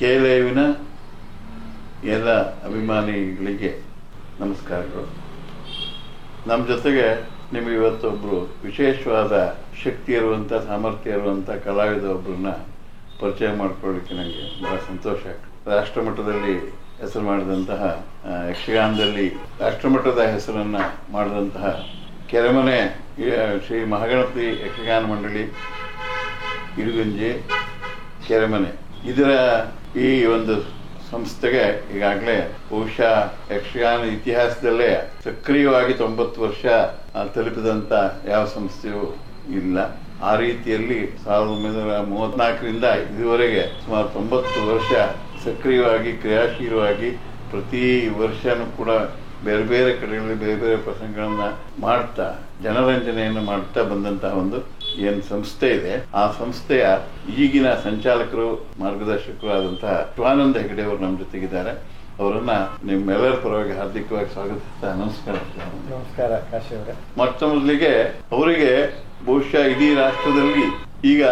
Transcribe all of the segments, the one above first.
KLIVನ ಎಲ್ಲ ಅಭಿಮಾನಿಗಳಿಗೆ ನಮಸ್ಕಾರಗಳು. ನಮ್ಮ ಜೊತೆಗೆ ನಿಮಗೆ ಇವತ್ತೊಬ್ಬರು ವಿಶೇಷವಾದ ಶಕ್ತಿ ಇರುವಂಥ ಸಾಮರ್ಥ್ಯ ಇರುವಂಥ ಕಲಾವಿದ ಒಬ್ಬರನ್ನ ಪರಿಚಯ ಮಾಡ್ಕೊಳ್ಳಿಕ್ಕೆ ನನಗೆ ಬಹಳ ಸಂತೋಷ ಆಗ್ತದೆ. ರಾಷ್ಟ್ರಮಟ್ಟದಲ್ಲಿ ಹೆಸರು ಮಾಡಿದಂತಹ ಯಕ್ಷಗಾನದಲ್ಲಿ ರಾಷ್ಟ್ರಮಟ್ಟದ ಹೆಸರನ್ನು ಮಾಡಿದಂತಹ ಕೆರೆಮನೆ ಶ್ರೀ ಮಹಾಗಣಪತಿ ಯಕ್ಷಗಾನ ಮಂಡಳಿ ಇಡಗುಂಜಿ ಕೆರೆಮನೆ, ಇದರ ಈ ಒಂದು ಸಂಸ್ಥೆಗೆ ಈಗಾಗಲೇ ಬಹುಶಃ ಯಕ್ಷಗಾನ ಇತಿಹಾಸದಲ್ಲೇ ಸಕ್ರಿಯವಾಗಿ 90 ವರ್ಷ ತಲುಪಿದಂಥ ಯಾವ ಸಂಸ್ಥೆಯೂ ಇಲ್ಲ. ಆ ರೀತಿಯಲ್ಲಿ 1934ರಿಂದ ಇದುವರೆಗೆ ಸುಮಾರು 90 ವರ್ಷ ಸಕ್ರಿಯವಾಗಿ ಕ್ರಿಯಾಶೀಲವಾಗಿ ಪ್ರತಿ ವರ್ಷನೂ ಕೂಡ ಬೇರೆ ಬೇರೆ ಕಡೆಗಳಲ್ಲಿ ಬೇರೆ ಬೇರೆ ಪ್ರಸಂಗಗಳನ್ನ ಮಾಡ್ತಾ ಜನರಂಜನೆಯನ್ನು ಮಾಡ್ತಾ ಬಂದಂತಹ ಒಂದು ಏನು ಸಂಸ್ಥೆ ಇದೆ, ಆ ಸಂಸ್ಥೆಯ ಈಗಿನ ಸಂಚಾಲಕರು ಮಾರ್ಗದರ್ಶಕರು ಆದಂತಹ ಶಿವಾನಂದ ಹೆಗಡೆ ಅವರು ನಮ್ಮ ಜೊತೆಗಿದ್ದಾರೆ. ಅವರನ್ನ ನಿಮ್ಮೆಲ್ಲರ ಪರವಾಗಿ ಹಾರ್ದಿಕವಾಗಿ ಸ್ವಾಗತಿಸ್ತಾ ನಮಸ್ಕಾರ. ನಮಸ್ಕಾರ ಕಾಶಿ ಅವರೇ. ಮೊಟ್ಟ ಮೊದಲಿಗೆ ಅವರಿಗೆ ಬಹುಶಃ ಇಡೀ ರಾಷ್ಟ್ರದಲ್ಲಿ ಈಗ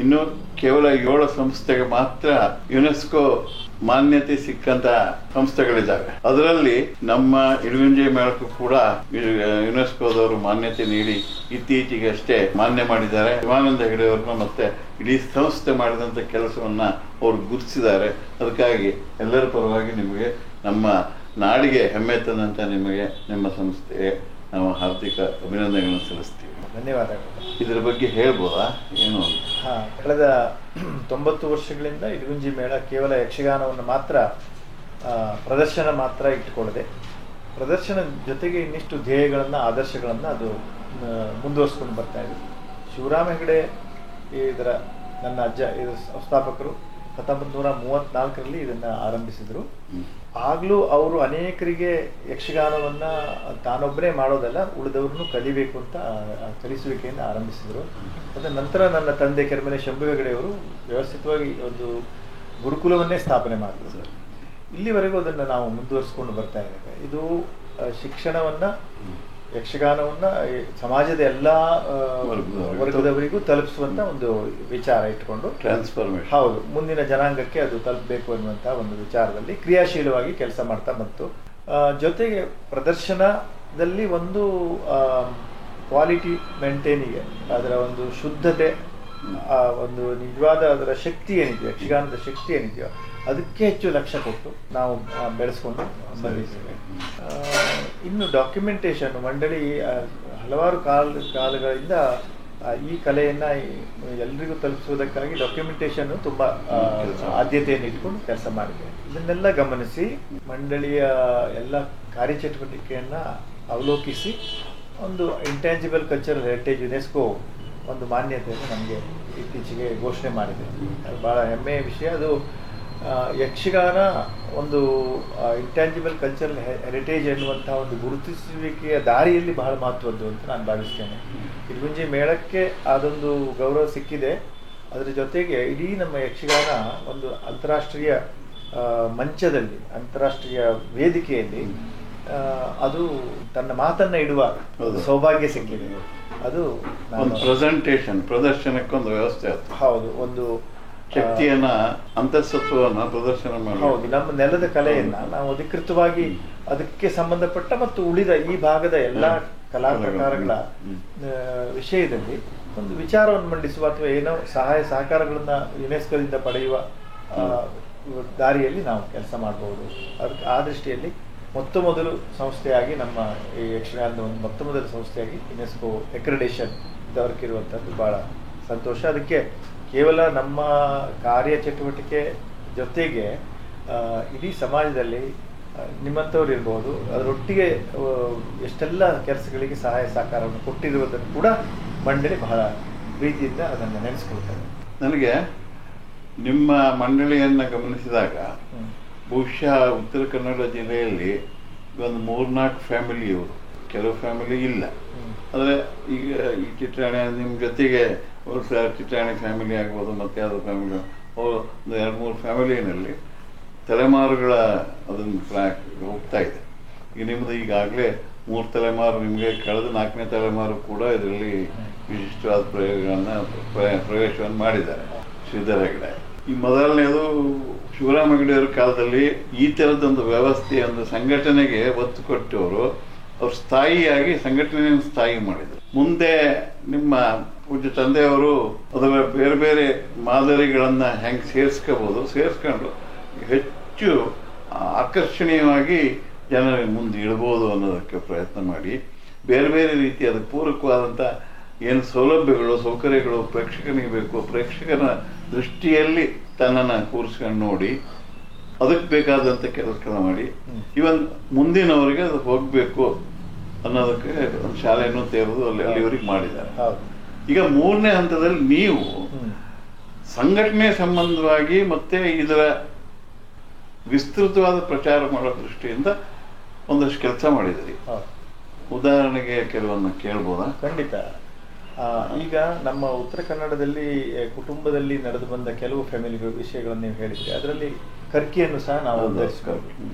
ಇನ್ನು ಕೇವಲ 7 ಸಂಸ್ಥೆಗೆ ಮಾತ್ರ ಯುನೆಸ್ಕೋ ಮಾನ್ಯತೆ ಸಿಕ್ಕಂತ ಸಂಸ್ಥೆಗಳಿದ್ದಾವೆ. ಅದರಲ್ಲಿ ನಮ್ಮ ಇಡಗುಂಜಿ ಮೇಳಕ್ಕೂ ಕೂಡ ಯುನೆಸ್ಕೋದವರು ಮಾನ್ಯತೆ ನೀಡಿ ಇತ್ತೀಚೆಗೆ ಅಷ್ಟೇ ಮಾನ್ಯ ಮಾಡಿದ್ದಾರೆ. ಶಿವಾನಂದ ಹೆಗಡೆ ಅವ್ರನ್ನ ಮತ್ತೆ ಇಡೀ ಸಂಸ್ಥೆ ಮಾಡಿದಂತ ಕೆಲಸವನ್ನ ಅವ್ರು ಗುರುತಿಸಿದ್ದಾರೆ. ಅದಕ್ಕಾಗಿ ಎಲ್ಲರ ಪರವಾಗಿ ನಿಮಗೆ, ನಮ್ಮ ನಾಡಿಗೆ ಹೆಮ್ಮೆ ತಂದಂತ ನಿಮಗೆ, ನಿಮ್ಮ ಸಂಸ್ಥೆಗೆ ನಾವು ಹಾರ್ದಿಕ ಅಭಿನಂದನೆಗಳನ್ನು ಸಲ್ಲಿಸ್ತೀವಿ. ಧನ್ಯವಾದಗಳು. ಇದರ ಬಗ್ಗೆ ಹೇಳ್ಬೋದಾ ಏನು? ಕಳೆದ 90 ವರ್ಷಗಳಿಂದ ಇಡಗುಂಜಿ ಮೇಳ ಕೇವಲ ಯಕ್ಷಗಾನವನ್ನು ಮಾತ್ರ ಪ್ರದರ್ಶನ ಮಾತ್ರ ಇಟ್ಟುಕೊಳ್ಳದೆ, ಪ್ರದರ್ಶನ ಜೊತೆಗೆ ಇನ್ನಿಷ್ಟು ಧ್ಯೇಯಗಳನ್ನು ಆದರ್ಶಗಳನ್ನು ಅದು ಮುಂದುವರಿಸ್ಕೊಂಡು ಬರ್ತಾ ಇದೆ. ಶಿವರಾಮ ಹೆಗಡೆ ಇದರ ನನ್ನ ಅಜ್ಜ, ಇದರ ಸಂಸ್ಥಾಪಕರು 1934ರಲ್ಲಿ ಇದನ್ನು ಆರಂಭಿಸಿದರು. ಆಗಲೂ ಅವರು ಅನೇಕರಿಗೆ ಯಕ್ಷಗಾನವನ್ನು ತಾನೊಬ್ಬರೇ ಮಾಡೋದಲ್ಲ, ಉಳಿದವ್ರನ್ನು ಕಲಿಬೇಕು ಅಂತ ಕಲಿಸುವಿಕೆಯನ್ನು ಆರಂಭಿಸಿದರು. ಅದರ ನಂತರ ನನ್ನ ತಂದೆ ಕೆರೆಮನೆ ಶಂಭು ಹೆಗಡೆಯವರು ವ್ಯವಸ್ಥಿತವಾಗಿ ಒಂದು ಗುರುಕುಲವನ್ನೇ ಸ್ಥಾಪನೆ ಮಾಡಿದ್ರು. ಇಲ್ಲಿವರೆಗೂ ಅದನ್ನು ನಾವು ಮುಂದುವರಿಸ್ಕೊಂಡು ಬರ್ತಾ ಇದ್ದೇವೆ. ಇದು ಶಿಕ್ಷಣವನ್ನು, ಯಕ್ಷಗಾನವನ್ನು ಸಮಾಜದ ಎಲ್ಲ ವರ್ಗದವರಿಗೂ ತಲುಪಿಸುವಂತ ಒಂದು ವಿಚಾರ ಇಟ್ಕೊಂಡು ಟ್ರಾನ್ಸ್ಫಾರ್ಮೇಷನ್, ಹೌದು, ಮುಂದಿನ ಜನಾಂಗಕ್ಕೆ ಅದು ತಲುಪಬೇಕು ಅನ್ನುವಂಥ ಒಂದು ವಿಚಾರದಲ್ಲಿ ಕ್ರಿಯಾಶೀಲವಾಗಿ ಕೆಲಸ ಮಾಡ್ತಾ ಬಂತು. ಜೊತೆಗೆ ಪ್ರದರ್ಶನದಲ್ಲಿ ಒಂದು ಕ್ವಾಲಿಟಿ ಮೇಂಟೈನಿಗೆ, ಅದರ ಒಂದು ಶುದ್ಧತೆ, ಒಂದು ನಿಜವಾದ ಅದರ ಶಕ್ತಿ ಏನಿದೆಯೋ, ಯಕ್ಷಗಾನದ ಶಕ್ತಿ ಏನಿದೆಯೋ ಅದಕ್ಕೆ ಹೆಚ್ಚು ಲಕ್ಷ್ಯ ಕೊಟ್ಟು ನಾವು ಬೆಳೆಸ್ಕೊಂಡು ಬಂದಿದ್ದೇವೆ. ಇನ್ನು ಡಾಕ್ಯುಮೆಂಟೇಷನ್ ಮಂಡಳಿ ಹಲವಾರು ಕಾಲಗಳಿಂದ ಈ ಕಲೆಯನ್ನು ಎಲ್ರಿಗೂ ತಲುಪಿಸುವುದಕ್ಕಾಗಿ ಡಾಕ್ಯುಮೆಂಟೇಷನ್ ತುಂಬ ಆದ್ಯತೆಯನ್ನು ಇಟ್ಕೊಂಡು ಕೆಲಸ ಮಾಡಿದೆ. ಇದನ್ನೆಲ್ಲ ಗಮನಿಸಿ ಮಂಡಳಿಯ ಎಲ್ಲ ಕಾರ್ಯಚಟುವಟಿಕೆಯನ್ನು ಅವಲೋಕಿಸಿ ಒಂದು ಇಂಟ್ಯಾಂಜಿಬಲ್ ಕಲ್ಚರಲ್ ಹೆರಿಟೇಜ್ ಯುನೆಸ್ಕೋ ಒಂದು ಮಾನ್ಯತೆಯನ್ನು ನಮಗೆ ಇತ್ತೀಚೆಗೆ ಘೋಷಣೆ ಮಾಡಿದೆ. ಅದು ಭಾಳ ಹೆಮ್ಮೆಯ ವಿಷಯ. ಅದು ಯಕ್ಷಗಾನ ಒಂದು ಇಂಟ್ಯಾಂಜಿಬಲ್ ಕಲ್ಚರಲ್ ಹೆರಿಟೇಜ್ ಎನ್ನುವಂಥ ಒಂದು ಗುರುತಿಸುವಿಕೆಯ ದಾರಿಯಲ್ಲಿ ಬಹಳ ಮಹತ್ವದ್ದು ಅಂತ ನಾನು ಭಾವಿಸ್ತೇನೆ. ಇಡಗುಂಜಿ ಮೇಳಕ್ಕೆ ಅದೊಂದು ಗೌರವ ಸಿಕ್ಕಿದೆ. ಅದರ ಜೊತೆಗೆ ಇಡೀ ನಮ್ಮ ಯಕ್ಷಗಾನ ಒಂದು ಅಂತಾರಾಷ್ಟ್ರೀಯ ಮಂಚದಲ್ಲಿ, ಅಂತಾರಾಷ್ಟ್ರೀಯ ವೇದಿಕೆಯಲ್ಲಿ ಅದು ತನ್ನ ಮಾತನ್ನ ಇಡುವ ಸೌಭಾಗ್ಯ ಸಿಕ್ಕಿದೆ. ಅದು ಪ್ರದರ್ಶನಕ್ಕೊಂದು ವ್ಯವಸ್ಥೆ. ಹೌದು, ಒಂದು ಶಕ್ತಿಯನ್ನ, ಅಂತಃಸತ್ವವನ್ನ ಪ್ರದರ್ಶನ ಮಾಡಿ, ಹೌದು, ನಮ್ಮ ನೆಲದ ಕಲೆಯನ್ನ ನಾವು ಅಧಿಕೃತವಾಗಿ ಅದಕ್ಕೆ ಸಂಬಂಧಪಟ್ಟ ಮತ್ತು ಉಳಿದ ಈ ಭಾಗದ ಎಲ್ಲ ಕಲಾ ಪ್ರಕಾರಗಳ ವಿಷಯದಲ್ಲಿ ಒಂದು ವಿಚಾರವನ್ನು ಮಂಡಿಸುವ ಅಥವಾ ಏನೋ ಸಹಾಯ ಸಹಕಾರಗಳನ್ನ ಯುನೆಸ್ಕೋದಿಂದ ಪಡೆಯುವ ದಾರಿಯಲ್ಲಿ ನಾವು ಕೆಲಸ ಮಾಡಬಹುದು. ಅದಕ್ಕೆ ಆ ದೃಷ್ಟಿಯಲ್ಲಿ ಮೊತ್ತ ಮೊದಲು ಸಂಸ್ಥೆಯಾಗಿ ನಮ್ಮ ಈ ಯಕ್ಷಗಾನದ ಒಂದು ಮೊತ್ತ ಮೊದಲ ಸಂಸ್ಥೆಯಾಗಿ ಯುನೆಸ್ಕೋ ಅಕ್ರೆಡಿಟೇಷನ್ ದೊರಕಿರುವಂಥದ್ದು ಭಾಳ ಸಂತೋಷ. ಅದಕ್ಕೆ ಕೇವಲ ನಮ್ಮ ಕಾರ್ಯಚಟುವಟಿಕೆ ಜೊತೆಗೆ ಇಡೀ ಸಮಾಜದಲ್ಲಿ ನಿಮ್ಮಂಥವ್ರು ಇರ್ಬೋದು, ಅದರೊಟ್ಟಿಗೆ ಎಷ್ಟೆಲ್ಲ ಕೆಲಸಗಳಿಗೆ ಸಹಾಯ ಸಹಕಾರವನ್ನು ಕೊಟ್ಟಿರುವುದನ್ನು ಕೂಡ ಮಂಡಳಿ ಬಹಳ ಪ್ರೀತಿಯಿಂದ ಅದನ್ನು ನೆನೆಸ್ಕೊಳ್ತಾರೆ. ನನಗೆ ನಿಮ್ಮ ಮಂಡಳಿಯನ್ನು ಗಮನಿಸಿದಾಗ ಬಹುಶಃ ಉತ್ತರ ಕನ್ನಡ ಜಿಲ್ಲೆಯಲ್ಲಿ ಒಂದು 3-4 ಫ್ಯಾಮಿಲಿಯವರು, ಕೆಲವು ಫ್ಯಾಮಿಲಿ ಇಲ್ಲ. ಆದರೆ ಈಗ ಈ ಚಿತ್ರಾಣಿ ನಿಮ್ಮ ಜೊತೆಗೆ ಚಿತ್ರಾಣಿ ಫ್ಯಾಮಿಲಿ ಆಗ್ಬೋದು, ಮತ್ತೆ ಯಾವುದೋ ಫ್ಯಾಮಿಲಿ, ಅವರು 2-3 ಫ್ಯಾಮಿಲಿನಲ್ಲಿ ತಲೆಮಾರುಗಳ ಅದನ್ನು ಹೋಗ್ತಾ ಇದೆ. ಈಗ ನಿಮ್ಮದು ಈಗಾಗಲೇ 3 ತಲೆಮಾರು, ನಿಮಗೆ ಕಳೆದ 4ನೇ ತಲೆಮಾರು ಕೂಡ ಇದರಲ್ಲಿ ವಿಶಿಷ್ಟವಾದ ಪ್ರಯೋಗಗಳನ್ನು ಪ್ರವೇಶವನ್ನು ಮಾಡಿದ್ದಾರೆ ಶ್ರೀಧರ ಹೆಗಡೆ. ಈ ಮೊದಲನೇದು ಶಿವರಾಮ ಹೆಗಡೆಯವರ ಕಾಲದಲ್ಲಿ ಈ ಥರದೊಂದು ವ್ಯವಸ್ಥೆ, ಒಂದು ಸಂಘಟನೆಗೆ ಒತ್ತು ಕೊಟ್ಟವರು, ಅವ್ರು ಸ್ಥಾಯಿಯಾಗಿ ಸಂಘಟನೆಯನ್ನು ಸ್ಥಾಯಿ ಮಾಡಿದರು. ಮುಂದೆ ನಿಮ್ಮ ಪೂಜ್ಯ ತಂದೆಯವರು ಅದರ ಬೇರೆ ಬೇರೆ ಮಾದರಿಗಳನ್ನು ಹೆಂಗೆ ಸೇರಿಸ್ಕೊಂಡು ಹೆಚ್ಚು ಆಕರ್ಷಣೀಯವಾಗಿ ಜನರಿಗೆ ಮುಂದೆ ಇಡ್ಬೋದು ಅನ್ನೋದಕ್ಕೆ ಪ್ರಯತ್ನ ಮಾಡಿ, ಬೇರೆ ಬೇರೆ ರೀತಿ ಅದಕ್ಕೆ ಪೂರಕವಾದಂಥ ಏನು ಸೌಲಭ್ಯಗಳು, ಸೌಕರ್ಯಗಳು ಪ್ರೇಕ್ಷಕನಿಗೆ ಬೇಕು, ಪ್ರೇಕ್ಷಕನ ದೃಷ್ಟಿಯಲ್ಲಿ ತನ್ನನ್ನು ಕೂರಿಸ್ಕೊಂಡು ನೋಡಿ ಅದಕ್ಕೆ ಬೇಕಾದಂಥ ಕೆಲಸ ಮಾಡಿ, ಇವನ್ ಮುಂದಿನವರಿಗೆ ಅದು ಹೋಗಬೇಕು ಅನ್ನೋದಕ್ಕೆ ಒಂದು ಶಾಲೆಯನ್ನು ತೆರೆದು ಅಲ್ಲಿವರೆಗೆ ಮಾಡಿದ್ದಾರೆ. ಈಗ ಮೂರನೇ ಹಂತದಲ್ಲಿ ನೀವು ಸಂಘಟನೆ ಸಂಬಂಧವಾಗಿ ಮತ್ತೆ ಇದರ ವಿಸ್ತೃತವಾದ ಪ್ರಚಾರ ಮಾಡೋ ದೃಷ್ಟಿಯಿಂದ ಒಂದಷ್ಟು ಕೆಲಸ ಮಾಡಿದಿರಿ. ಉದಾಹರಣೆಗೆ ಕೆಲವನ್ನ ಕೇಳ್ಬೋದಾ? ಖಂಡಿತ. ಈಗ ನಮ್ಮ ಉತ್ತರ ಕನ್ನಡದಲ್ಲಿ ಕುಟುಂಬದಲ್ಲಿ ನಡೆದು ಬಂದ ಕೆಲವು ಫ್ಯಾಮಿಲಿ ವಿಷಯಗಳನ್ನು ನೀವು ಹೇಳಿದ್ರಿ. ಅದರಲ್ಲಿ ಕರ್ಕಿಯನ್ನು ಸಹ ನಾವು ಉದ್ಧರಿಸ್ಕೊಂಡು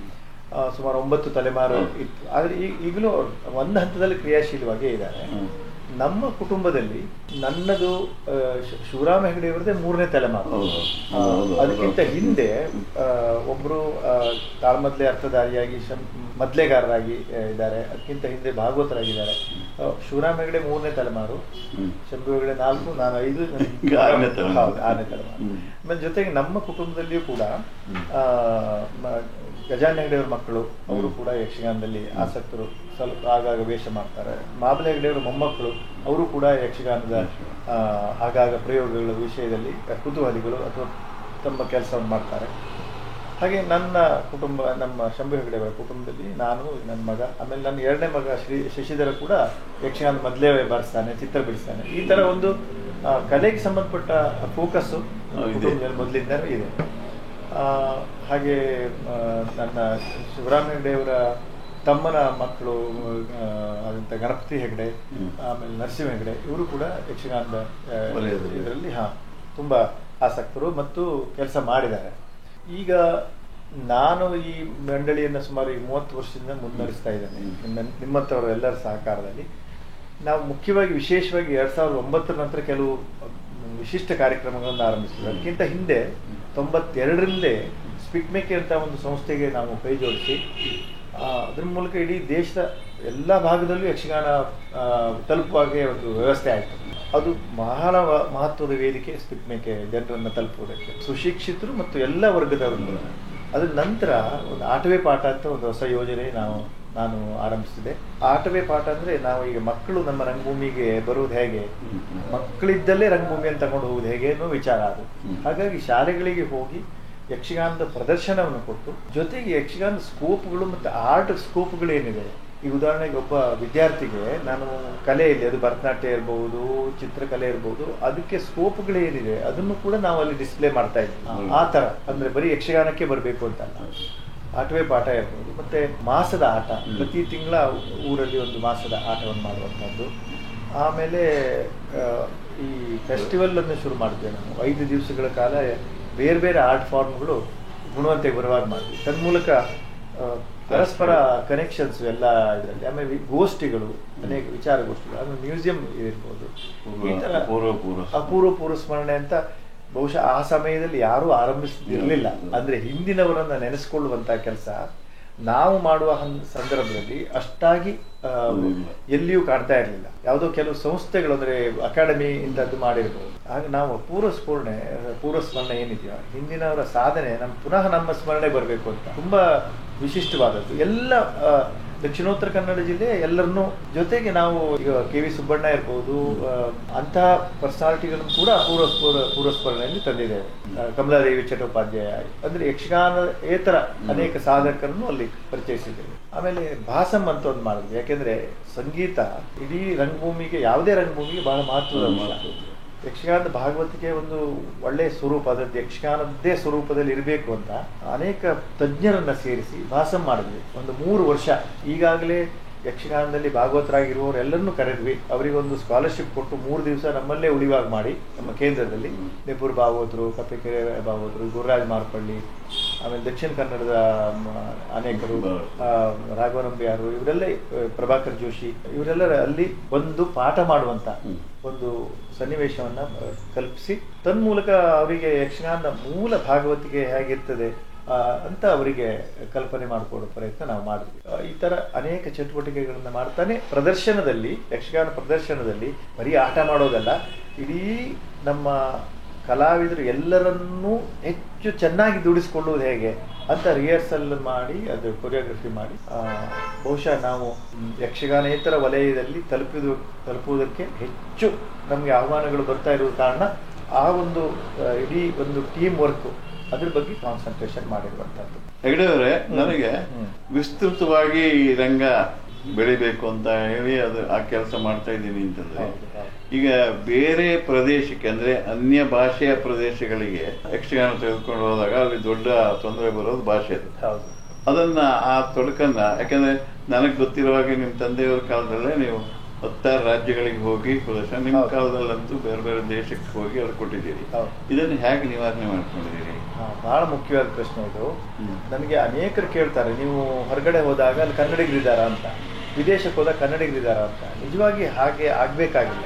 ಸುಮಾರು 9 ತಲೆಮಾರು ಇತ್ತು. ಆದರೆ ಈಗಲೂ ಒಂದು ಹಂತದಲ್ಲಿ ಕ್ರಿಯಾಶೀಲವಾಗೇ ಇದ್ದಾರೆ. ನಮ್ಮ ಕುಟುಂಬದಲ್ಲಿ ನನ್ನದು ಶಿವರಾಮ ಹೆಗಡೆಯವರದೇ 3ನೇ ತಲೆಮಾರು. ಅದಕ್ಕಿಂತ ಹಿಂದೆ ಒಬ್ಬರು ತಾಳ್ಮದ್ಲೆ ಅರ್ಥಧಾರಿಯಾಗಿ ಮದ್ಲೆಗಾರರಾಗಿ ಇದ್ದಾರೆ. ಅದಕ್ಕಿಂತ ಹಿಂದೆ ಭಾಗವತರಾಗಿದ್ದಾರೆ. ಶಿವರಾಮ ಹೆಗಡೆ 3ನೇ ತಲೆಮಾರು, ಶಂಭು ಹೆಗಡೆ 4, ನಾನು 5, 6ನೇ ತಲೆಮಾರು. ಆಮೇಲೆ ಜೊತೆಗೆ ನಮ್ಮ ಕುಟುಂಬದಲ್ಲಿಯೂ ಕೂಡ ಗಜಾನ ಹೆಗಡೆಯವರ ಮಕ್ಕಳು, ಅವರು ಕೂಡ ಯಕ್ಷಗಾನದಲ್ಲಿ ಆಸಕ್ತರು, ಸ್ವಲ್ಪ ಆಗಾಗ ವೇಷ ಮಾಡ್ತಾರೆ. ಮಾಬಲೆ ಹೆಗಡೆಯವರ ಮೊಮ್ಮಕ್ಕಳು, ಅವರು ಕೂಡ ಯಕ್ಷಗಾನದ ಆಗಾಗ ಪ್ರಯೋಗಗಳ ವಿಷಯದಲ್ಲಿ ಕುತೂಹಲಿಗಳು ಅಥವಾ ತಮ್ಮ ಕೆಲಸವನ್ನು ಮಾಡ್ತಾರೆ. ಹಾಗೆ ನನ್ನ ಕುಟುಂಬ, ನಮ್ಮ ಶಂಭು ಹೆಗಡೆಯವರ ಕುಟುಂಬದಲ್ಲಿ ನಾನು, ನನ್ನ ಮಗ, ಆಮೇಲೆ ನನ್ನ 2ನೇ ಮಗ ಶಶಿಧರ ಕೂಡ ಯಕ್ಷಗಾನ ಮೊದಲೇ ಬಾರಿಸ್ತಾನೆ, ಚಿತ್ರ ಬಿಡಿಸ್ತಾನೆ. ಈ ಥರ ಒಂದು ಕಲೆಗೆ ಸಂಬಂಧಪಟ್ಟ ಫೋಕಸ್ಸು ಕುಟುಂಬದಲ್ಲಿ ಮೊದಲಿಂದ ಇದೆ. ಹಾಗೆ ನನ್ನ ಶಿವರಾಮ ಹೆಗಡೆಯವರ ತಮ್ಮನ ಮಕ್ಕಳು ಆದಂಥ ಗಣಪತಿ ಹೆಗಡೆ, ಆಮೇಲೆ ನರಸಿಂಹ ಹೆಗಡೆ, ಇವರು ಕೂಡ ಯಕ್ಷಗಾನದ ಇದರಲ್ಲಿ ತುಂಬ ಆಸಕ್ತರು ಮತ್ತು ಕೆಲಸ ಮಾಡಿದ್ದಾರೆ. ಈಗ ನಾನು ಈ ಮಂಡಳಿಯನ್ನು ಸುಮಾರು 30 ವರ್ಷದಿಂದ ಮುನ್ನಡೆಸ್ತಾ ಇದ್ದೇನೆ ನಿಮ್ಮಂಥವ್ರ ಎಲ್ಲರ ಸಹಕಾರದಲ್ಲಿ. ನಾವು ಮುಖ್ಯವಾಗಿ ವಿಶೇಷವಾಗಿ 2009 ನಂತರ ಕೆಲವು ವಿಶಿಷ್ಟ ಕಾರ್ಯಕ್ರಮಗಳನ್ನು ಆರಂಭಿಸಿದ್ವಿ. ಅದಕ್ಕಿಂತ ಹಿಂದೆ 92ರಿಂದಲೇ ಸ್ಪಿಕ್ಮೇಕೆ ಅಂತ ಒಂದು ಸಂಸ್ಥೆಗೆ ನಾವು ಕೈ ಜೋಡಿಸಿ ಅದ್ರ ಮೂಲಕ ಇಡೀ ದೇಶದ ಎಲ್ಲ ಭಾಗದಲ್ಲೂ ಯಕ್ಷಗಾನ ತಲುಪುವಾಗೆ ಒಂದು ವ್ಯವಸ್ಥೆ ಆಯಿತು. ಅದು ಬಹಳ ಮಹತ್ವದ ವೇದಿಕೆ ಸ್ಪಿಕ್ಮೇಕೆ, ಜನರನ್ನು ತಲುಪುವುದಕ್ಕೆ, ಸುಶಿಕ್ಷಿತರು ಮತ್ತು ಎಲ್ಲ ವರ್ಗದವರು. ಅದ್ರ ನಂತರ ಒಂದು ಆಟವೇ ಪಾಠ ಅಂತ ಒಂದು ಹೊಸ ಯೋಜನೆ ನಾನು ಆರಂಭಿಸಿದೆ. ಆಟವೇ ಪಾಠ ಅಂದರೆ ನಾವು ಈಗ ಮಕ್ಕಳು ನಮ್ಮ ರಂಗಭೂಮಿಗೆ ಬರುವುದು ಹೇಗೆ, ಮಕ್ಕಳಿದ್ದಲ್ಲೇ ರಂಗಭೂಮಿಯನ್ನು ತಗೊಂಡು ಹೋಗುವುದು ಹೇಗೆ ಅನ್ನೋ ವಿಚಾರ ಅದು. ಹಾಗಾಗಿ ಶಾಲೆಗಳಿಗೆ ಹೋಗಿ ಯಕ್ಷಗಾನದ ಪ್ರದರ್ಶನವನ್ನು ಕೊಟ್ಟು, ಜೊತೆಗೆ ಯಕ್ಷಗಾನದ ಸ್ಕೋಪ್ಗಳು ಮತ್ತು ಆರ್ಟ್ ಸ್ಕೋಪ್ಗಳು ಏನಿದೆ, ಈಗ ಉದಾಹರಣೆಗೆ ಒಬ್ಬ ವಿದ್ಯಾರ್ಥಿಗೆ ನಾನು ಕಲೆಯಲ್ಲಿ, ಅದು ಭರತನಾಟ್ಯ ಇರ್ಬೋದು, ಚಿತ್ರಕಲೆ ಇರ್ಬೋದು, ಅದಕ್ಕೆ ಸ್ಕೋಪ್ಗಳೇನಿದೆ ಅದನ್ನು ಕೂಡ ನಾವು ಅಲ್ಲಿ ಡಿಸ್ಪ್ಲೇ ಮಾಡ್ತಾ ಇದ್ವಿ. ಆ ಥರ ಅಂದರೆ ಬರೀ ಯಕ್ಷಗಾನಕ್ಕೆ ಬರಬೇಕು ಅಂತಲ್ಲ, ಆಟವೇ ಪಾಠ ಇರ್ಬೋದು. ಮತ್ತು ಮಾಸದ ಆಟ, ಪ್ರತಿ ತಿಂಗಳ ಊರಲ್ಲಿ ಒಂದು ಮಾಸದ ಆಟವನ್ನು ಮಾಡುವಂಥದ್ದು. ಆಮೇಲೆ ಈ ಫೆಸ್ಟಿವಲನ್ನು ಶುರು ಮಾಡಿದ್ವಿ ನಾವು. 5 ದಿವಸಗಳ ಕಾಲ ಬೇರೆ ಬೇರೆ ಆರ್ಟ್ ಫಾರ್ಮ್ಗಳು ಗುಣವಂತೆಗೆ ಬರುವಾಗ ಮಾಡಿದ್ವಿ. ತನ್ಮೂಲಕ ಪರಸ್ಪರ ಕನೆಕ್ಷನ್ಸ್ ಎಲ್ಲ ಇದರಲ್ಲಿ. ಆಮೇಲೆ ಗೋಷ್ಠಿಗಳು, ಅನೇಕ ವಿಚಾರಗೋಷ್ಠಿಗಳು, ಆಮೇಲೆ ಮ್ಯೂಸಿಯಂ ಇರ್ಬೋದು. ಈ ಥರ ಅಪೂರ್ವ ಸ್ಮರಣೆ ಅಂತ ಬಹುಶಃ ಆ ಸಮಯದಲ್ಲಿ ಯಾರೂ ಆರಂಭಿಸಿರಲಿಲ್ಲ. ಅಂದರೆ ಹಿಂದಿನವರನ್ನು ನೆನೆಸ್ಕೊಳ್ಳುವಂಥ ಕೆಲಸ ನಾವು ಮಾಡುವ ಸಂದರ್ಭದಲ್ಲಿ ಅಷ್ಟಾಗಿ ಎಲ್ಲಿಯೂ ಕಾಣ್ತಾ ಇರಲಿಲ್ಲ. ಯಾವುದೋ ಕೆಲವು ಸಂಸ್ಥೆಗಳು, ಅಂದರೆ ಅಕಾಡೆಮಿ ಇಂಥದ್ದು ಮಾಡಿರ್ಬೋದು. ಆಗ ನಾವು ಪೂರ್ವ ಸ್ಮರಣೆ ಏನಿದೆಯೋ ಹಿಂದಿನವರ ಸಾಧನೆ ಪುನಃ ನಮ್ಮ ಸ್ಮರಣೆ ಬರಬೇಕು ಅಂತ ತುಂಬ ವಿಶಿಷ್ಟವಾದದ್ದು. ಎಲ್ಲ ದಕ್ಷಿಣೋತ್ತರ ಕನ್ನಡ ಜಿಲ್ಲೆ ಎಲ್ಲರನ್ನೂ ಜೊತೆಗೆ ನಾವು ಈಗ KV ಸುಬ್ಬಣ್ಣ ಇರ್ಬೋದು, ಅಂತಹ ಪರ್ಸನಾಲಿಟಿಗಳನ್ನು ಕೂಡ ಪೂರ್ವಸ್ಮರಣೆಯಲ್ಲಿ ತಂದಿದ್ದೇವೆ. ಕಮಲಾದೇವಿ ಚಟ್ಟೋಪಾಧ್ಯಾಯ, ಅಂದರೆ ಯಕ್ಷಗಾನೇತರ ಅನೇಕ ಸಾಧಕರನ್ನು ಅಲ್ಲಿ ಪರಿಚಯಿಸಿದ್ದೇವೆ. ಆಮೇಲೆ ಭಾಸಂ ಅಂತ ಒಂದು ಮಾಡಿದ್ವಿ. ಯಾಕೆಂದರೆ ಸಂಗೀತ ಇಡೀ ರಂಗಭೂಮಿಗೆ, ಯಾವುದೇ ರಂಗಭೂಮಿಗೆ ಬಹಳ ಮಹತ್ವದ ಅಂಶ. ಯಕ್ಷಗಾನದ ಭಾಗವತಿಗೆ ಒಂದು ಒಳ್ಳೆಯ ಸ್ವರೂಪ, ಅದರದ್ದು ಯಕ್ಷಗಾನದ್ದೇ ಸ್ವರೂಪದಲ್ಲಿ ಇರಬೇಕು ಅಂತ ಅನೇಕ ತಜ್ಞರನ್ನು ಸೇರಿಸಿ ಭಾಸಂ ಮಾಡಿದ್ವಿ. ಒಂದು 3 ವರ್ಷ. ಈಗಾಗಲೇ ಯಕ್ಷಗಾನದಲ್ಲಿ ಭಾಗವತರಾಗಿರುವವರು ಎಲ್ಲರನ್ನೂ ಕರೆದ್ವಿ. ಅವರಿಗೊಂದು ಸ್ಕಾಲರ್ಶಿಪ್ ಕೊಟ್ಟು 3 ದಿವಸ ನಮ್ಮಲ್ಲೇ ಉಳಿವಾಗ ಮಾಡಿ, ನಮ್ಮ ಕೇಂದ್ರದಲ್ಲಿ ನೆಪೂರ್ ಭಾಗವತರು, ಕಪ್ಪೆಕೆರೆ ಭಾಗವತರು, ಗುರುರಾಜ್ ಮಾರ್ಪಳ್ಳಿ, ಆಮೇಲೆ ದಕ್ಷಿಣ ಕನ್ನಡದ ಅನೇಕರು, ರಾಘವನಂಬಿಯಾರು, ಇವರೆಲ್ಲ, ಪ್ರಭಾಕರ್ ಜೋಶಿ, ಇವರೆಲ್ಲರ ಅಲ್ಲಿ ಒಂದು ಪಾಠ ಮಾಡುವಂತ ಒಂದು ಸನ್ನಿವೇಶವನ್ನ ಕಲ್ಪಿಸಿ ತನ್ಮೂಲಕ ಅವರಿಗೆ ಯಕ್ಷಗಾನದ ಮೂಲ ಭಾಗವತಿಗೆ ಹೇಗಿರ್ತದೆ ಅಂತ ಅವರಿಗೆ ಕಲ್ಪನೆ ಮಾಡಿಕೊಡೋ ಪ್ರಯತ್ನ ನಾವು ಮಾಡಿದ್ವಿ. ಈ ತರ ಅನೇಕ ಚಟುವಟಿಕೆಗಳನ್ನ ಮಾಡ್ತಾನೆ ಪ್ರದರ್ಶನದಲ್ಲಿ, ಯಕ್ಷಗಾನ ಪ್ರದರ್ಶನದಲ್ಲಿ ಬರೀ ಆಟ ಮಾಡೋದಲ್ಲ, ಇಡೀ ನಮ್ಮ ಕಲಾವಿದರು ಎಲ್ಲರನ್ನೂ ಹೆಚ್ಚು ಚೆನ್ನಾಗಿ ದುಡಿಸ್ಕೊಳ್ಳುವುದು ಹೇಗೆ ಅಂತ ರಿಹರ್ಸಲ್ ಮಾಡಿ, ಅದು ಕೊರಿಯೋಗ್ರಫಿ ಮಾಡಿ, ಬಹುಶಃ ನಾವು ಯಕ್ಷಗಾನೇತರ ವಲಯದಲ್ಲಿ ತಲುಪುವುದಕ್ಕೆ ಹೆಚ್ಚು ನಮಗೆ ಆಹ್ವಾನಗಳು ಬರ್ತಾ ಇರುವ ಕಾರಣ ಆ ಒಂದು ಇಡೀ ಒಂದು ಟೀಮ್ ವರ್ಕ್ ಅದ್ರ ಬಗ್ಗೆ ಕಾನ್ಸಂಟ್ರೇಷನ್ ಮಾಡಿರುವಂತದ್ದು. ಹೆಗಡೆ ಅವರೇ, ನನಗೆ ವಿಸ್ತೃತವಾಗಿ ಈ ರಂಗ ಬೆಳಿಬೇಕು ಅಂತ ಹೇಳಿ ಅದು ಆ ಕೆಲಸ ಮಾಡ್ತಾ ಇದ್ದೀನಿ ಅಂತಂದ್ರೆ, ಈಗ ಬೇರೆ ಪ್ರದೇಶಕ್ಕೆ ಅಂದ್ರೆ ಅನ್ಯ ಭಾಷೆಯ ಪ್ರದೇಶಗಳಿಗೆ ಯಕ್ಷಗಾನ ತೆಗೆದುಕೊಂಡು ಹೋದಾಗ ಅಲ್ಲಿ ದೊಡ್ಡ ತೊಂದರೆ ಬರೋದು ಭಾಷೆದು. ಅದನ್ನ ಆ ತೊಡಕನ್ನ, ಯಾಕಂದ್ರೆ ನನಗೆ ಗೊತ್ತಿರುವಾಗ ನಿಮ್ಮ ತಂದೆಯವರ ಕಾಲದಲ್ಲೇ ನೀವು 16 ರಾಜ್ಯಗಳಿಗೆ ಹೋಗಿ ಪ್ರದರ್ಶನ, ನಿಮ್ಮ ಕಾಲದಲ್ಲಂತೂ ಬೇರೆ ಬೇರೆ ದೇಶಕ್ಕೆ ಹೋಗಿ ಅವ್ರು ಕೊಟ್ಟಿದ್ದೀರಿ. ಇದನ್ನು ಹೇಗೆ ನಿವಾರಣೆ ಮಾಡ್ಕೊಂಡಿದ್ದೀರಿ? ಬಹಳ ಮುಖ್ಯವಾದ ಪ್ರಶ್ನೆ ಇದು. ನನಗೆ ಅನೇಕರು ಕೇಳ್ತಾರೆ, ನೀವು ಹೊರಗಡೆ ಹೋದಾಗ ಅಲ್ಲಿ ಕನ್ನಡಿಗರಿದ್ದಾರಾ ಅಂತ, ವಿದೇಶಕ್ಕೆ ಹೋದಾಗ ಕನ್ನಡಿಗರಿದ್ದಾರಾ ಅಂತ. ನಿಜವಾಗಿ ಹಾಗೆ ಆಗ್ಬೇಕಾಗಿಲ್ಲ.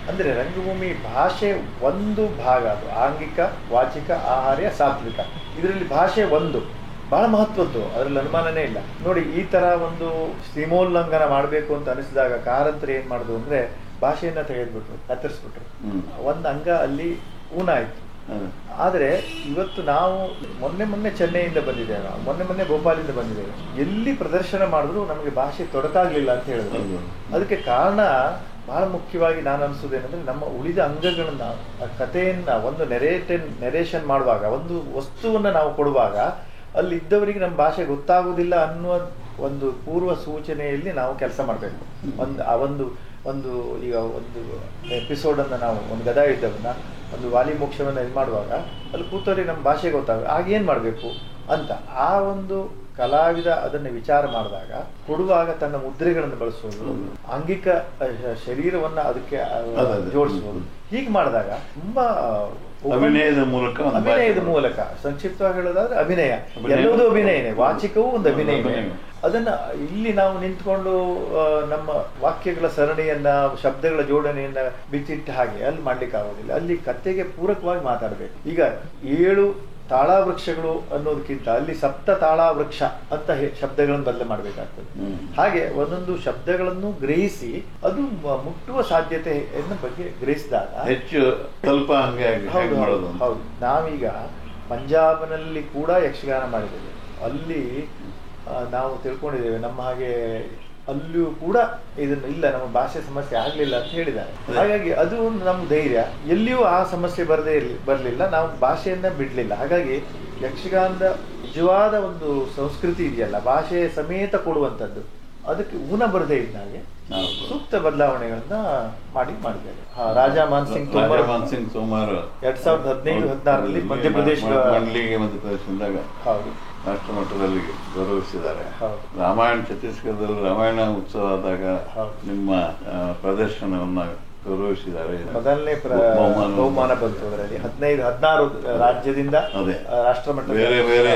ಅಂದ್ರೆ ರಂಗಭೂಮಿ ಭಾಷೆ ಒಂದು ಭಾಗ, ಅದು ಆಂಗಿಕ, ವಾಚಿಕ, ಆಹಾರ್ಯ, ಸಾತ್ವಿಕ. ಇದರಲ್ಲಿ ಭಾಷೆ ಒಂದು ಬಹಳ ಮಹತ್ವದ್ದು, ಅದರಲ್ಲಿ ಅನುಮಾನನೇ ಇಲ್ಲ. ನೋಡಿ, ಈ ತರ ಒಂದು ಸೀಮೋಲ್ಲಂಘನ ಮಾಡಬೇಕು ಅಂತ ಅನಿಸಿದಾಗ ಕಾರಂತರು ಏನ್ ಮಾಡುದು ಅಂದ್ರೆ ಭಾಷೆಯನ್ನ ತೆಗೆದ್ಬಿಟ್ರು, ಕತ್ತರಿಸ್ಬಿಟ್ರು. ಒಂದು ಅಂಗ ಅಲ್ಲಿ ಊನಾಯ್ತು. ಆದ್ರೆ ಇವತ್ತು ನಾವು ಮೊನ್ನೆ ಚೆನ್ನೈಯಿಂದ ಬಂದಿದ್ದೇವೆ, ನಾವು ಮೊನ್ನೆ ಭೋಪಾಲಿಂದ ಬಂದಿದ್ದೇವೆ. ಎಲ್ಲಿ ಪ್ರದರ್ಶನ ಮಾಡಿದ್ರು ನಮಗೆ ಭಾಷೆ ತೊಡಕಾಗ್ಲಿಲ್ಲ ಅಂತ ಹೇಳಿದ್ರು. ಅದಕ್ಕೆ ಕಾರಣ ಬಹಳ ಮುಖ್ಯವಾಗಿ ನಾನು ಅನಿಸೋದೇನೆಂದ್ರೆ, ನಮ್ಮ ಉಳಿದ ಅಂಗಗಳನ್ನ, ಕಥೆಯನ್ನ ಒಂದು ನೆರೇಷನ್ ಮಾಡುವಾಗ, ಒಂದು ವಸ್ತುವನ್ನ ನಾವು ಕೊಡುವಾಗ ಅಲ್ಲಿ ಇದ್ದವರಿಗೆ ನಮ್ಮ ಭಾಷೆ ಗೊತ್ತಾಗುವುದಿಲ್ಲ ಅನ್ನುವ ಒಂದು ಪೂರ್ವ ಸೂಚನೆಯಲ್ಲಿ ನಾವು ಕೆಲಸ ಮಾಡಬೇಕು. ಒಂದು ಈಗ ಒಂದು ಎಪಿಸೋಡ್ ಅನ್ನ ನಾವು, ಒಂದು ಗದಾ ಯುದ್ಧವನ್ನ, ಒಂದು ವಾಲಿ ಮೋಕ್ಷವನ್ನ ಇದು ಮಾಡುವಾಗ ಅಲ್ಲಿ ಕೂತವರಿಗೆ ನಮ್ಮ ಭಾಷೆ ಗೊತ್ತಾಗ ಆಗ ಏನ್ ಮಾಡಬೇಕು ಅಂತ ಆ ಒಂದು ಕಲಾವಿದ ಅದನ್ನು ವಿಚಾರ ಮಾಡಿದಾಗ, ಕೊಡುವಾಗ ತನ್ನ ಮುದ್ರೆಗಳನ್ನು ಬಳಸುವುದು, ಆಂಗಿಕ ಶರೀರವನ್ನ ಅದಕ್ಕೆ ಜೋಡಿಸುವುದು, ಹೀಗೆ ಮಾಡಿದಾಗ ತುಂಬಾ ಅಭಿನಯದ ಮೂಲಕ ಸಂಕ್ಷಿಪ್ತವಾಗಿ ಹೇಳೋದಾದ್ರೆ ಅಭಿನಯ, ಎಲ್ಲದೂ ಅಭಿನಯನೇ, ವಾಚಿಕವೂ ಒಂದು ಅಭಿನಯನೇ. ಅದನ್ನ ಇಲ್ಲಿ ನಾವು ನಿಂತ್ಕೊಂಡು ನಮ್ಮ ವಾಕ್ಯಗಳ ಸರಣಿಯನ್ನ, ಶಬ್ದಗಳ ಜೋಡಣೆಯನ್ನ ಬಿಚ್ಚಿಟ್ಟ ಹಾಗೆ ಅಲ್ಲಿ ಮಾಡ್ಲಿಕ್ಕೆ ಆಗೋದಿಲ್ಲ. ಅಲ್ಲಿ ಕಥೆಗೆ ಪೂರಕವಾಗಿ ಮಾತಾಡ್ಬೇಕು. ಈಗ 7 ತಾಳವೃಕ್ಷಗಳು ಅನ್ನೋದಕ್ಕಿಂತ ಅಲ್ಲಿ 7 ತಾಳವೃಕ್ಷ ಅಂತ ಶಬ್ದಗಳನ್ನು ಬದಲು ಮಾಡಬೇಕಾಗ್ತದೆ. ಹಾಗೆ ಒಂದೊಂದು ಶಬ್ದಗಳನ್ನು ಗ್ರಹಿಸಿ ಅದು ಮುಟ್ಟುವ ಸಾಧ್ಯತೆಯನ್ನು ಬಗ್ಗೆ ಗ್ರಹಿಸಿದಾಗ ಹೆಚ್ಚು ಸ್ವಲ್ಪ ಹೌದು. ನಾವೀಗ ಪಂಜಾಬ್ನಲ್ಲಿ ಕೂಡ ಯಕ್ಷಗಾನ ಮಾಡಿದ್ದೇವೆ. ಅಲ್ಲಿ ನಾವು ತಿಳ್ಕೊಂಡಿದ್ದೇವೆ, ನಮ್ಮ ಹಾಗೆ ಅಲ್ಲಿಯೂ ಕೂಡ ಇದನ್ನು ಇಲ್ಲ, ನಮ್ಮ ಭಾಷೆ ಸಮಸ್ಯೆ ಆಗ್ಲಿಲ್ಲ ಅಂತ ಹೇಳಿದ್ದಾರೆ. ಹಾಗಾಗಿ ಅದು ಒಂದು ನಮ್ಮ ಧೈರ್ಯ. ಎಲ್ಲಿಯೂ ಆ ಸಮಸ್ಯೆ ಬರಲಿಲ್ಲ, ನಾವು ಭಾಷೆಯನ್ನ ಬಿಡ್ಲಿಲ್ಲ. ಹಾಗಾಗಿ ಯಕ್ಷಗಾನದ ನಿಜವಾದ ಒಂದು ಸಂಸ್ಕೃತಿ ಇದೆಯಲ್ಲ, ಭಾಷೆ ಸಮೇತ ಕೊಡುವಂಥದ್ದು, ಅದಕ್ಕೆ ಊನ ಬರದೇ ಇದ್ದಾಗೆ ಸೂಕ್ತ ಬದಲಾವಣೆಗಳನ್ನ ಮಾಡಿದ್ದೇವೆ. ರಾಜಾ ಮಾನ್ಸಿಂಗ್ ತೋಮರ್ 2015-16ರಲ್ಲಿ ಮಧ್ಯಪ್ರದೇಶದಾಗ ರಾಷ್ಟ್ರ ಮಟ್ಟದಲ್ಲಿ ಗೌರವಿಸಿದ್ದಾರೆ. ರಾಮಾಯಣ ಛತ್ತೀಸ್ಗಢದಲ್ಲಿ ರಾಮಾಯಣ ಉತ್ಸವ ಆದಾಗ ನಿಮ್ಮ ಪ್ರದರ್ಶನವನ್ನ ಗೌರವಿಸಿದ್ದಾರೆ. ಮೊದಲನೇ ಬಹುಮಾನ ಬಂತು ಅದರಲ್ಲಿ. 15-16 ರಾಜ್ಯದಿಂದ ರಾಷ್ಟ್ರಮಟ್ಟ ಬೇರೆ ಬೇರೆ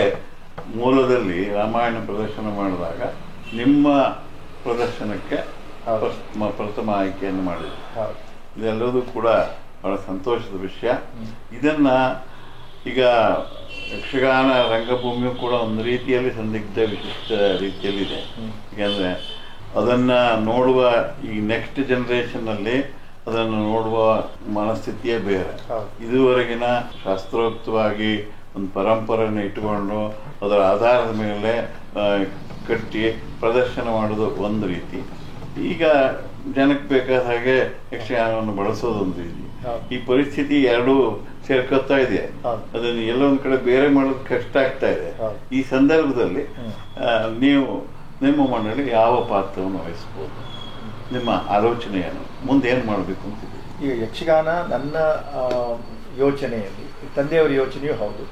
ಮೂಲದಲ್ಲಿ ರಾಮಾಯಣ ಪ್ರದರ್ಶನ ಮಾಡಿದಾಗ ನಿಮ್ಮ ಪ್ರದರ್ಶನಕ್ಕೆ ಪ್ರಥಮ ಆಯ್ಕೆಯನ್ನು ಮಾಡಿದೆ. ಇದೆಲ್ಲದೂ ಕೂಡ ಬಹಳ ಸಂತೋಷದ ವಿಷಯ. ಇದನ್ನ ಈಗ ಯಕ್ಷಗಾನ ರಂಗಭೂಮಿಯು ಕೂಡ ಒಂದು ರೀತಿಯಲ್ಲಿ ಸಂದಿಗ್ಧ ವಿಶಿಷ್ಟ ರೀತಿಯಲ್ಲಿದೆ. ಯಾಕಂದ್ರೆ ಅದನ್ನ ನೋಡುವ ಈ ನೆಕ್ಸ್ಟ್ ಜನರೇಷನ್ ಅಲ್ಲಿ ಅದನ್ನು ನೋಡುವ ಮನಸ್ಥಿತಿಯೇ ಬೇರೆ. ಇದುವರೆಗಿನ ಶಾಸ್ತ್ರೋಕ್ತವಾಗಿ ಒಂದು ಪರಂಪರೆಯನ್ನು ಇಟ್ಟುಕೊಂಡು ಅದರ ಆಧಾರದ ಮೇಲೆ ಕಟ್ಟಿ ಪ್ರದರ್ಶನ ಮಾಡೋದು ಒಂದು ರೀತಿ, ಈಗ ಜನಕ್ಕೆ ಬೇಕಾದ ಹಾಗೆ ಯಕ್ಷಗಾನವನ್ನು ಬಳಸೋದೊಂದು ರೀತಿ. ಈ ಪರಿಸ್ಥಿತಿ ಎರಡೂ ಸೇರ್ಕೊತಾ ಇದೆ. ಅದನ್ನು ಎಲ್ಲೊಂದ್ ಕಡೆ ಬೇರೆ ಮಾಡೋದು ಕಷ್ಟ ಆಗ್ತಾ ಇದೆ. ಈ ಸಂದರ್ಭದಲ್ಲಿ ನೀವು ನಿಮ್ಮ ಮನೆಯಲ್ಲಿ ಯಾವ ಪಾತ್ರವನ್ನು ವಹಿಸಬಹುದು? ನಿಮ್ಮ ಆಲೋಚನೆಯನ್ನು ಮುಂದೆ ಏನ್ ಮಾಡಬೇಕು ಅಂತಿದೆ? ಈಗ ಯಕ್ಷಗಾನ ನನ್ನ ಯೋಚನೆಯಲ್ಲಿ, ತಂದೆಯವರ ಯೋಚನೆಯೂ ಹೌದು,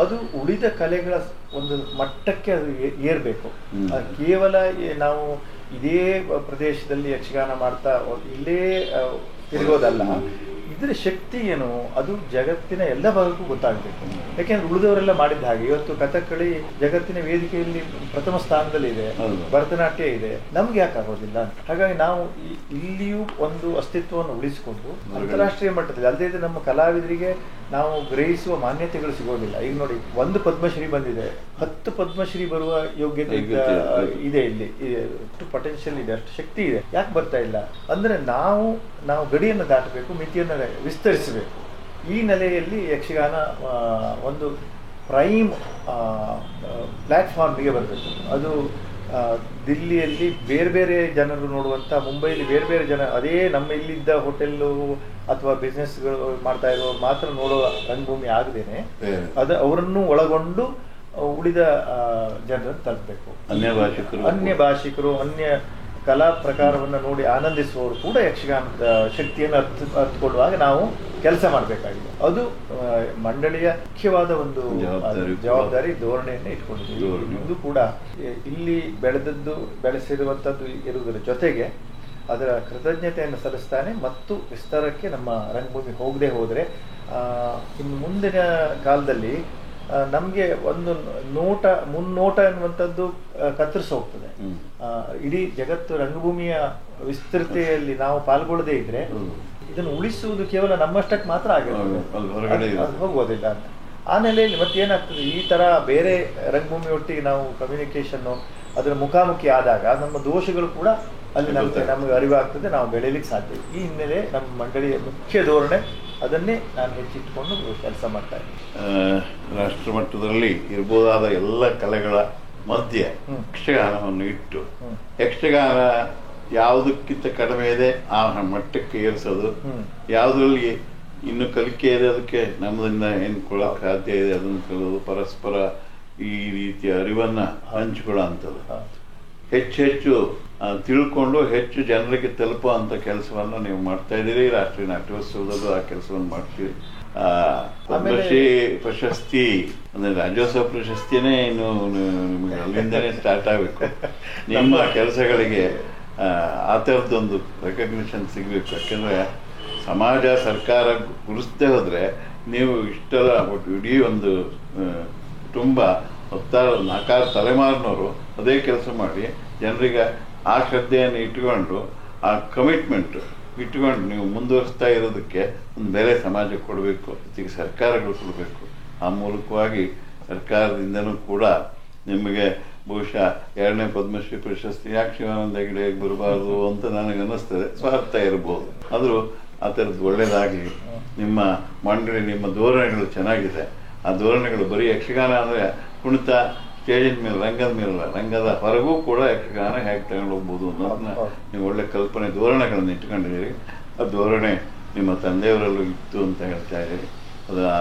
ಅದು ಉಳಿದ ಕಲೆಗಳ ಒಂದು ಮಟ್ಟಕ್ಕೆ ಅದು ಏರ್ಬೇಕು. ಕೇವಲ ನಾವು ಇದೇ ಪ್ರದೇಶದಲ್ಲಿ ಯಕ್ಷಗಾನ ಮಾಡ್ತಾ ಇಲ್ಲೇ ತಿರುಗೋದಲ್ಲ, ಇದರ ಶಕ್ತಿ ಏನು ಅದು ಜಗತ್ತಿನ ಎಲ್ಲ ಭಾಗಕ್ಕೂ ಗೊತ್ತಾಗಬೇಕು. ಯಾಕೆಂದ್ರೆ ಉಳಿದವರೆಲ್ಲ ಮಾಡಿದ್ದ ಹಾಗೆ ಇವತ್ತು ಕಥಕ್ಕಳಿ ಜಗತ್ತಿನ ವೇದಿಕೆಯಲ್ಲಿ ಪ್ರಥಮ ಸ್ಥಾನದಲ್ಲಿ ಇದೆ, ಭರತನಾಟ್ಯ ಇದೆ, ನಮ್ಗೆ ಯಾಕೆ ಆಗೋದಿಲ್ಲ ಅಂತ. ಹಾಗಾಗಿ ನಾವು ಇಲ್ಲಿಯೂ ಒಂದು ಅಸ್ತಿತ್ವವನ್ನು ಉಳಿಸಿಕೊಂಡು ಅಂತಾರಾಷ್ಟ್ರೀಯ ಮಟ್ಟದಲ್ಲಿ ಅಲ್ಲದೆ ಇದೆ ನಮ್ಮ ಕಲಾವಿದರಿಗೆ ನಾವು ಗ್ರಹಿಸುವ ಮಾನ್ಯತೆಗಳು ಸಿಗೋದಿಲ್ಲ. ಈಗ ನೋಡಿ, ಒಂದು ಪದ್ಮಶ್ರೀ ಬಂದಿದೆ, 10 ಪದ್ಮಶ್ರೀ ಬರುವ ಯೋಗ್ಯತೆ ಇದೆ, ಇಲ್ಲಿ ಅಷ್ಟು ಪೊಟೆನ್ಷಿಯಲ್ ಇದೆ, ಅಷ್ಟು ಶಕ್ತಿ ಇದೆ. ಯಾಕೆ ಬರ್ತಾ ಇಲ್ಲ ಅಂದ್ರೆ ನಾವು ಗಡಿಯನ್ನು ದಾಟಬೇಕು, ಮಿತಿಯನ್ನು ವಿಸ್ತರಿಸಬೇಕು. ಈ ನೆಲೆಯಲ್ಲಿ ಯಕ್ಷಗಾನ ಒಂದು ಪ್ರೈಮ್ ಪ್ಲಾಟ್ಫಾರ್ಮ್ಗೆ ಬರಬೇಕು. ಅದು ದಿಲ್ಲಿಯಲ್ಲಿ ಬೇರೆ ಬೇರೆ ಜನರು ನೋಡುವಂಥ, ಮುಂಬೈಲಿ ಬೇರೆ ಬೇರೆ ಜನ, ಅದೇ ನಮ್ಮ ಇಲ್ಲಿದ್ದ ಹೋಟೆಲ್ಲು ಅಥವಾ ಬಿಸ್ನೆಸ್ಗಳು ಮಾಡ್ತಾ ಇರೋರು ಮಾತ್ರ ನೋಡೋ ರಂಗಭೂಮಿ ಆಗದೇನೆ ಅದು ಅವರನ್ನು ಒಳಗೊಂಡು ಉಳಿದ ಜನರನ್ನು ತಲುಪಬೇಕು. ಅನ್ಯ ಭಾಷಿಕರು ಅನ್ಯ ಕಲಾ ಪ್ರಕಾರವನ್ನು ನೋಡಿ ಆನಂದಿಸುವವರು ಕೂಡ ಯಕ್ಷಗಾನದ ಶಕ್ತಿಯನ್ನು ಅರ್ಥಕೊಳ್ಳುವಾಗ ನಾವು ಕೆಲಸ ಮಾಡಬೇಕಾಗಿದೆ. ಅದು ಮಂಡಳಿಯ ಮುಖ್ಯವಾದ ಒಂದು ಜವಾಬ್ದಾರಿ, ಧೋರಣೆಯನ್ನು ಇಟ್ಕೊಂಡಿದ್ದೀವಿ. ಇದು ಕೂಡ ಇಲ್ಲಿ ಬೆಳೆಸಿರುವಂಥದ್ದು ಇರುವುದರ ಜೊತೆಗೆ ಅದರ ಕೃತಜ್ಞತೆಯನ್ನು ಸಲ್ಲಿಸ್ತಾನೆ ಮತ್ತು ವಿಸ್ತಾರಕ್ಕೆ ನಮ್ಮ ರಂಗಭೂಮಿ ಹೋಗದೆ ಹೋದರೆ ಇನ್ನು ಮುಂದಿನ ಕಾಲದಲ್ಲಿ ನಮಗೆ ಒಂದು ಮುನ್ನೋಟ ಎನ್ನುವಂಥದ್ದು ಕತ್ತರಿಸಿ ಹೋಗ್ತದೆ. ಇಡೀ ಜಗತ್ತು ರಂಗಭೂಮಿಯ ವಿಸ್ತೃತಿಯಲ್ಲಿ ನಾವು ಪಾಲ್ಗೊಳ್ಳದೇ ಇದ್ರೆ ಇದನ್ನು ಉಳಿಸುವುದು ಕೇವಲ ನಮ್ಮಷ್ಟಕ್ಕೆ ಮಾತ್ರ ಆಗಿರ್ತದೆ, ಹೋಗೋದಿಲ್ಲ ಅಂತ. ಆ ನೆಲೆಯಲ್ಲಿ ಮತ್ತೇನಾಗ್ತದೆ, ಈ ತರ ಬೇರೆ ರಂಗಭೂಮಿ ಒಟ್ಟಿಗೆ ನಾವು ಕಮ್ಯುನಿಕೇಶನ್ನು ಅದರ ಮುಖಾಮುಖಿ ಆದಾಗ ನಮ್ಮ ದೋಷಗಳು ಕೂಡ ಅಲ್ಲಿ ನಮಗೆ ಅರಿವಾಗ್ತದೆ, ನಾವು ಬೆಳೀಲಿಕ್ಕೆ ಸಾಧ್ಯ. ಈ ಹಿನ್ನೆಲೆ ನಮ್ಮ ಮಂಡಳಿಯ ಮುಖ್ಯ ಧೋರಣೆ ಅದನ್ನೇ ನಾನು ಹೆಚ್ಚಿಟ್ಟುಕೊಂಡು ಕೆಲಸ ಮಾಡ್ತಾ ಇದ್ದೀನಿ. ರಾಷ್ಟ್ರ ಮಟ್ಟದಲ್ಲಿ ಇರ್ಬೋದಾದ ಎಲ್ಲ ಕಲೆಗಳ ಮಧ್ಯೆ ಯಕ್ಷಗಾನವನ್ನು ಇಟ್ಟು ಯಕ್ಷಗಾನ ಯಾವುದಕ್ಕಿಂತ ಕಡಿಮೆ ಇದೆ ಆ ಮಟ್ಟಕ್ಕೆ ಏರಿಸೋದು, ಯಾವುದರಲ್ಲಿ ಇನ್ನು ಕಲಿಕೆ ಇದೆ ಅದಕ್ಕೆ ನಮ್ಮದನ್ನ ಏನು ಕೊಡೋಕೆ ಸಾಧ್ಯ ಇದೆ ಅದನ್ನು ಕಲಿಯೋದು, ಪರಸ್ಪರ ಈ ರೀತಿಯ ಅರಿವನ್ನು ಹಂಚಿಕೊಳ್ಳೋ ಅಂಥದ್ದು, ಹೆಚ್ಚು ತಿಳ್ಕೊಂಡು ಹೆಚ್ಚು ಜನರಿಗೆ ತಲುಪುವಂಥ ಕೆಲಸವನ್ನು ನೀವು ಮಾಡ್ತಾ ಇದ್ದೀರಿ. ರಾಷ್ಟ್ರೀಯ ನಾಟ್ಯೋತ್ಸವದಲ್ಲೂ ಆ ಕೆಲಸವನ್ನು ಮಾಡ್ತೀವಿ. ಪದ್ಮಶ್ರೀ ಪ್ರಶಸ್ತಿ ಅಂದ್ರೆ ರಾಜ್ಯೋತ್ಸವ ಪ್ರಶಸ್ತಿನೇ ಇನ್ನು ನಿಮಗೆ ಅಲ್ಲಿಂದನೇ ಸ್ಟಾರ್ಟ್ ಆಗಬೇಕು. ನಿಮ್ಮ ಕೆಲಸಗಳಿಗೆ ಆ ಥರದ್ದೊಂದು ರೆಕಗ್ನಿಷನ್ ಸಿಗಬೇಕು. ಯಾಕೆಂದರೆ ಸಮಾಜ ಸರ್ಕಾರ ಗುರುಸ್ತೇ ಹೋದರೆ ನೀವು ಇಷ್ಟೆಲ್ಲ ಇಡೀ ಒಂದು ಕುಟುಂಬ 4 ತಲೆಮಾರಿನವರು ಅದೇ ಕೆಲಸ ಮಾಡಿ ಜನರಿಗೆ ಆ ಶ್ರದ್ಧೆಯನ್ನು ಇಟ್ಟುಕೊಂಡು ಆ ಕಮಿಟ್ಮೆಂಟ್ ಇಟ್ಟುಕೊಂಡು ನೀವು ಮುಂದುವರಿಸ್ತಾ ಇರೋದಕ್ಕೆ ಒಂದು ಬೆಲೆ ಸಮಾಜಕ್ಕೆ ಕೊಡಬೇಕು, ಜೊತೆಗೆ ಸರ್ಕಾರಗಳು ಕೊಡಬೇಕು. ಆ ಮೂಲಕವಾಗಿ ಸರ್ಕಾರದಿಂದನೂ ಕೂಡ ನಿಮಗೆ ಬಹುಶಃ 2ನೇ ಪದ್ಮಶ್ರೀ ಪ್ರಶಸ್ತಿ ಯಾಕೆ ಶಿವಾನಂದ ಹೆಗಡೆಗೆ ಬರಬಾರ್ದು ಅಂತ ನನಗೆ ಅನ್ನಿಸ್ತದೆ. ಸ್ವಾರ್ಥ ಇರ್ಬೋದು, ಆದರೂ ಆ ಥರದ್ದು ಒಳ್ಳೆಯದಾಗಲಿ. ನಿಮ್ಮ ಮಂಡಳಿ, ನಿಮ್ಮ ಧೋರಣೆಗಳು ಚೆನ್ನಾಗಿದೆ. ಆ ಧೋರಣೆಗಳು ಬರೀ ಯಕ್ಷಗಾನ ಅಂದರೆ ಕುಣಿತ ಸ್ಟೇಜಿನ ಮೇಲೆ, ರಂಗದ ಮೇಲಲ್ಲ, ರಂಗದ ಹೊರಗೂ ಕೂಡ ಯಕ್ಷಗಾನ ಹೇಗೆ ತಗೊಂಡು ಹೋಗ್ಬೋದು ಅನ್ನೋದನ್ನ ನೀವು ಒಳ್ಳೆ ಕಲ್ಪನೆ ಧೋರಣೆಗಳನ್ನು ಇಟ್ಕೊಂಡಿದ್ದೀರಿ. ಆ ಧೋರಣೆ ನಿಮ್ಮ ತಂದೆಯವರಲ್ಲೂ ಇತ್ತು ಅಂತ ಹೇಳ್ತಾ ಇದ್ದೀರಿ.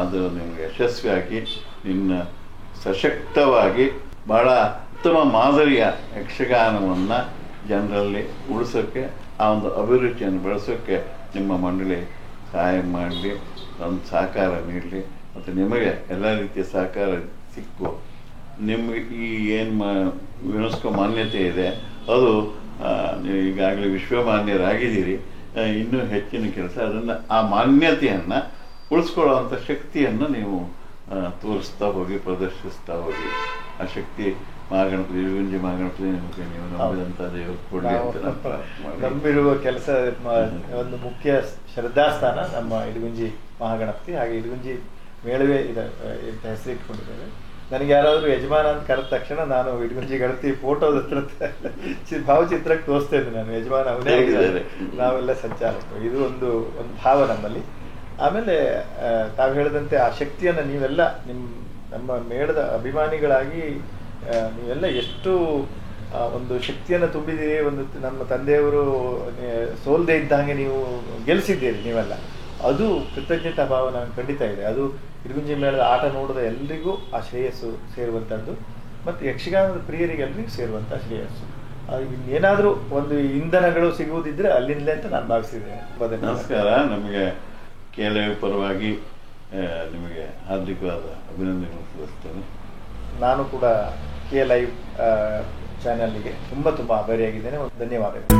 ಅದು ನಿಮಗೆ ಯಶಸ್ವಿಯಾಗಿ ನಿನ್ನ ಸಶಕ್ತವಾಗಿ ಭಾಳ ಉತ್ತಮ ಮಾದರಿಯ ಯಕ್ಷಗಾನವನ್ನು ಜನರಲ್ಲಿ ಉಳಿಸೋಕ್ಕೆ, ಆ ಒಂದು ಅಭಿರುಚಿಯನ್ನು ಬೆಳೆಸೋಕ್ಕೆ ನಿಮ್ಮ ಮಂಡಳಿ ಸಹಾಯ ಮಾಡಲಿ, ಒಂದು ಸಹಕಾರ ನೀಡಲಿ. ಮತ್ತು ನಿಮಗೆ ಎಲ್ಲ ರೀತಿಯ ಸಹಕಾರ ಸಿಕ್ಕು ನಿಮಗೆ ಈ ಏನು ಯುನೆಸ್ಕೋ ಮಾನ್ಯತೆ ಇದೆ ಅದು ಈಗಾಗಲೇ ವಿಶ್ವಮಾನ್ಯರಾಗಿದ್ದೀರಿ. ಇನ್ನೂ ಹೆಚ್ಚಿನ ಕೆಲಸ ಅದನ್ನು ಆ ಮಾನ್ಯತೆಯನ್ನು ಉಳಿಸ್ಕೊಳ್ಳೋವಂಥ ಶಕ್ತಿಯನ್ನು ನೀವು ತೋರಿಸ್ತಾ ಹೋಗಿ, ಪ್ರದರ್ಶಿಸ್ತಾ ಹೋಗಿ. ಆ ಶಕ್ತಿ ಮಹಾಗಣಪತಿ, ಇಡಗುಂಜಿ ಮಹಾಗಣಪತಿ ನಿಮಗೆ ನೀವು ನಂಬಿದಂಥ ದೇವರು ಕೊಡಲಿ ಅಂತ ನಂಬಿರುವ ಕೆಲಸ. ಒಂದು ಮುಖ್ಯ ಶ್ರದ್ಧಾಸ್ಥಾನ ನಮ್ಮ ಇಡಗುಂಜಿ ಮಹಾಗಣಪತಿ. ಹಾಗೆ ಇಡಗುಂಜಿ ಮೇಳವೇ ಹೆಸರಿಟ್ಕೊಂಡಿದ್ದೇವೆ. ನನಗೆ ಯಾರಾದರೂ ಯಜಮಾನ ಅಂತ ಕರೆದ ತಕ್ಷಣ ನಾನು ಇಡಗುಂಜಿ ಗಣಪತಿ ಫೋಟೋದ ಹತ್ರ ಭಾವಚಿತ್ರಕ್ಕೆ ತೋರಿಸ್ತೇನೆ. ನಾನು ಯಜಮಾನ ಅವನೇ ಆಗಿದ್ದಾರೆ, ನಾವೆಲ್ಲ ಸಂಚಾಲಕರು. ಇದು ಒಂದು ಭಾವ ನಮ್ಮಲ್ಲಿ. ಆಮೇಲೆ ತಾವು ಹೇಳಿದಂತೆ ಆ ಶಕ್ತಿಯನ್ನು ನೀವೆಲ್ಲ ನಮ್ಮ ಮೇಳದ ಅಭಿಮಾನಿಗಳಾಗಿ ನೀವೆಲ್ಲ ಎಷ್ಟು ಒಂದು ಶಕ್ತಿಯನ್ನು ತುಂಬಿದ್ದೀರಿ. ಒಂದು ನಮ್ಮ ತಂದೆಯವರು ಸೋಲ್ದೇ ಇದ್ದಂಗೆ ನೀವು ಗೆಲ್ಲಿಸಿದ್ದೀರಿ ನೀವೆಲ್ಲ. ಅದು ಕೃತಜ್ಞತಾ ಭಾವ ನನಗೆ ಖಂಡಿತ ಇದೆ. ಅದು ಇಡಗುಂಜಿ ಮೇಳದ ಆಟ ನೋಡಿದ ಎಲ್ರಿಗೂ ಆ ಶ್ರೇಯಸ್ಸು ಸೇರುವಂಥದ್ದು ಮತ್ತು ಯಕ್ಷಗಾನದ ಪ್ರಿಯರಿಗೆಲ್ಲರಿಗೂ ಸೇರುವಂಥ ಶ್ರೇಯಸ್ಸು. ಏನಾದರೂ ಒಂದು ಇಂಧನಗಳು ಸಿಗುವುದಿದ್ರೆ ಅಲ್ಲಿಂದಲೇ ಅಂತ ನಾನು ಭಾವಿಸಿದ್ದೇನೆ. ನಮಸ್ಕಾರ. ನಮಗೆ KLIV ಪರವಾಗಿ ನಿಮಗೆ ಹಾರ್ದಿಕವಾದ ಅಭಿನಂದನೆಗಳು ತಿಳಿಸ್ತೇನೆ. ನಾನು ಕೂಡ KLIV ಚಾನಲ್ಗೆ ತುಂಬ ಆಭಾರಿಯಾಗಿದ್ದೇನೆ. ಧನ್ಯವಾದಗಳು.